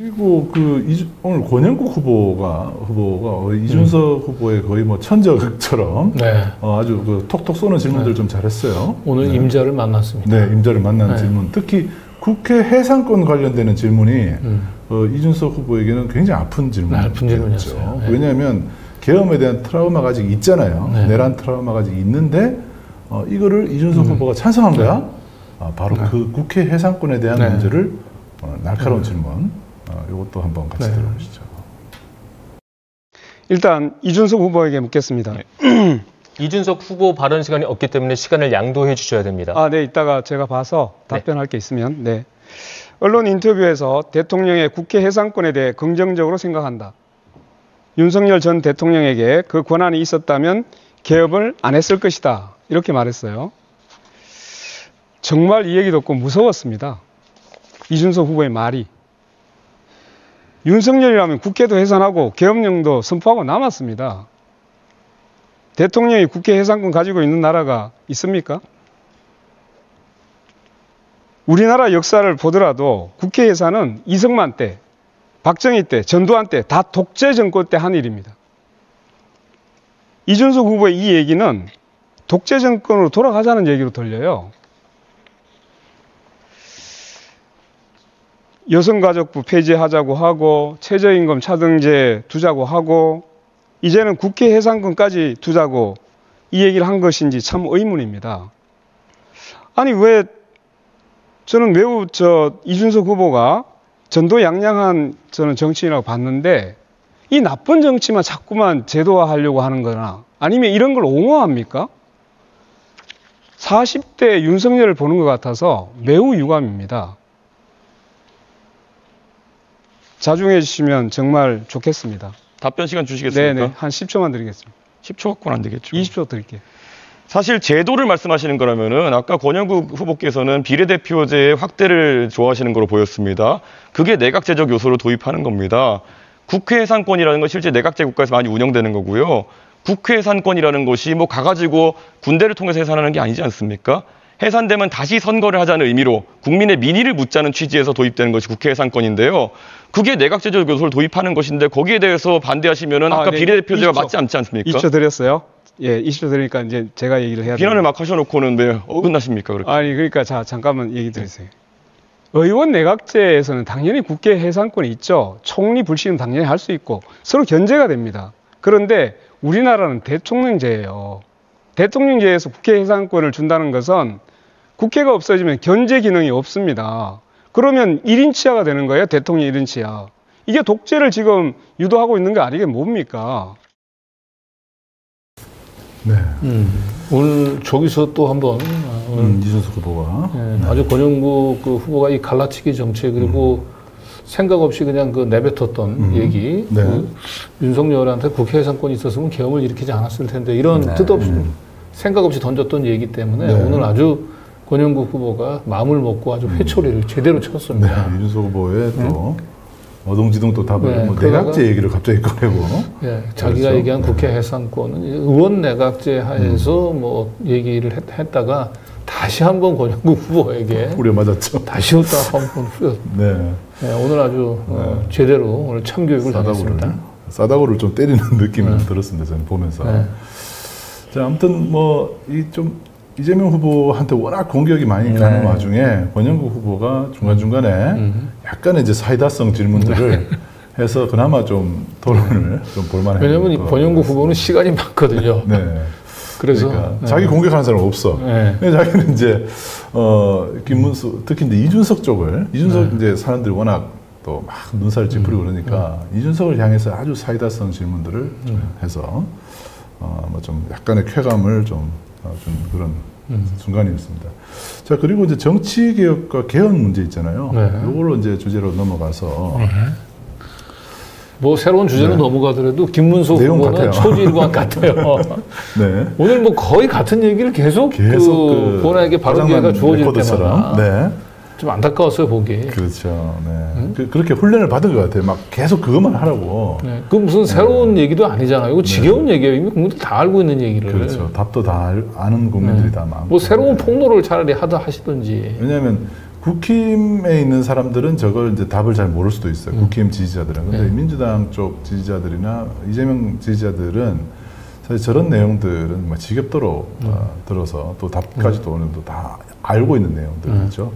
그리고 오늘 권영국 후보가 이준석 후보의 거의 뭐 천적처럼 네. 아주 톡톡 쏘는 질문들 네. 좀 잘했어요. 오늘 네. 임자를 만났습니다. 네, 임자를 만난 네. 질문. 특히 국회 해산권 관련되는 질문이 이준석 후보에게는 굉장히 아픈 질문이었죠. 네. 왜냐하면 계엄에 대한 트라우마가 아직 있잖아요. 네. 내란 트라우마가 아직 있는데 이거를 이준석 후보가 찬성한 거야? 네. 바로 그 국회 해산권에 대한 네. 문제를 날카로운 질문. 이것도 한번 같이 네. 들어보시죠. 일단 이준석 후보에게 묻겠습니다. 이준석 후보 발언 시간이 없기 때문에 시간을 양도해 주셔야 됩니다. 네, 이따가 제가 봐서 답변할 게 있으면. 네. 언론 인터뷰에서 대통령의 국회 해산권에 대해 긍정적으로 생각한다. 윤석열 전 대통령에게 그 권한이 있었다면 개업을 안 했을 것이다. 이렇게 말했어요. 정말 이 얘기 듣고 무서웠습니다. 이준석 후보의 말이. 윤석열이라면 국회도 해산하고 계엄령도 선포하고 남았습니다. 대통령이 국회 해산권 가지고 있는 나라가 있습니까? 우리나라 역사를 보더라도 국회 해산은 이승만 때, 박정희 때, 전두환 때 다 독재 정권 때 한 일입니다. 이준석 후보의 이 얘기는 독재 정권으로 돌아가자는 얘기로 들려요. 여성가족부 폐지하자고 하고 최저임금 차등제 두자고 하고 이제는 국회 해산권까지 두자고 이 얘기를 한 것인지 참 의문입니다. 아니 왜 저는 매우 이준석 후보가 전도양양한 저는 정치인이라고 봤는데 이 나쁜 정치만 자꾸만 제도화하려고 하는 거나 아니면 이런 걸 옹호합니까? 40대 윤석열을 보는 것 같아서 매우 유감입니다. 자중해 주시면 정말 좋겠습니다. 답변 시간 주시겠습니까? 네네, 한 10초만 드리겠습니다. 10초 갖고는 안 되겠죠. 20초 드릴게요. 사실 제도를 말씀하시는 거라면은 아까 권영국 후보께서는 비례대표제의 확대를 좋아하시는 거로 보였습니다. 그게 내각제적 요소를 도입하는 겁니다. 국회 해산권이라는 건 실제 내각제 국가에서 많이 운영되는 거고요. 국회 해산권이라는 것이 뭐 가가지고 군대를 통해서 해산하는 게 아니지 않습니까? 해산되면 다시 선거를 하자는 의미로 국민의 민의를 묻자는 취지에서 도입되는 것이 국회 해산권인데요. 그게 내각제적 요소를 도입하는 것인데 거기에 대해서 반대하시면은 아까 네, 비례대표제가 20초. 맞지 않지 않습니까? 20초 드렸어요. 예, 20초 드리니까 이제 제가 얘기를 해야 돼요. 비난을 막 하셔놓고는 왜 어긋나십니까? 그렇게. 아니 그러니까 자 잠깐만 얘기 드리세요. 의원 내각제에서는 당연히 국회 해산권이 있죠. 총리 불신은 당연히 할 수 있고 서로 견제가 됩니다. 그런데 우리나라는 대통령제예요. 대통령제에서 국회 해산권을 준다는 것은 국회가 없어지면 견제 기능이 없습니다. 그러면 1인 치하가 되는 거예요. 대통령 1인 치하. 이게 독재를 지금 유도하고 있는 게 아니게 뭡니까? 네. 오늘 저기서 또 한번 이준석 후보가 아주 권영국 후보가 이 갈라치기 정책 그리고 생각 없이 그냥 내뱉었던 얘기. 네. 윤석열한테 국회 해산권이 있었으면 계엄을 일으키지 않았을 텐데 이런 뜻없이 생각 없이 던졌던 얘기 때문에 오늘 아주 권영국 후보가 마음을 먹고 아주 회초리를 제대로 쳤습니다. 네, 이준석 후보의 또 어동지동 또 답을 네, 내각제 얘기를 갑자기 꺼내고 자기가 그래서, 얘기한 국회 해산권은 의원 내각제 하에서 뭐 얘기를 했다가 다시 한번 권영국 후보에게 뿌려 맞았죠. 다시 또 한번 후려. 네. 오늘 아주 제대로 오늘 참교육을 당했습니다. 싸다구를 좀 때리는 느낌이 들었습니다. 저는 보면서. 자, 아무튼 뭐 이재명 후보한테 워낙 공격이 많이 가는 와중에 권영국 후보가 중간중간에 약간의 이제 사이다성 질문들을 해서 그나마 좀 토론을 좀 볼만해요. 왜냐면 권영국 후보는 시간이 많거든요. 네. 그래서 그러니까 자기 공격하는 사람 없어. 근데 자기는 이제 김문수 특히 이제 이준석 쪽을 이제 사람들이 워낙 또 막 눈살 찌푸리고 그러니까 이준석을 향해서 아주 사이다성 질문들을 해서 뭐 좀 약간의 쾌감을 좀 그런 순간이었습니다. 자, 그리고 이제 정치 개혁과 개헌 문제 있잖아요. 요걸로 이제 주제로 넘어가서 뭐 새로운 주제로 넘어가더라도 김문수 후보는 초지일관 같아요. 네. 오늘 뭐 거의 같은 얘기를 계속 본인에게 발언 기회가 주어질 때마다 좀 안타까웠어요, 보기. 그렇죠. 네. 그렇게 훈련을 받은 것 같아요. 막 계속 그것만 하라고. 네. 그 무슨 새로운 얘기도 아니잖아요. 이거 지겨운 얘기예요. 이미 국민들 다 알고 있는 얘기를. 그렇죠. 답도 다 아는 국민들이 다 많고. 뭐 새로운 폭로를 차라리 하시든지. 왜냐하면 국힘에 있는 사람들은 저걸 이제 답을 잘 모를 수도 있어요. 국힘 지지자들은. 근데 민주당 쪽 지지자들이나 이재명 지지자들은 사실 저런 내용들은 막 지겹도록 들어서 또 답까지도 어느 정도 다 알고 있는 내용들, 그렇죠?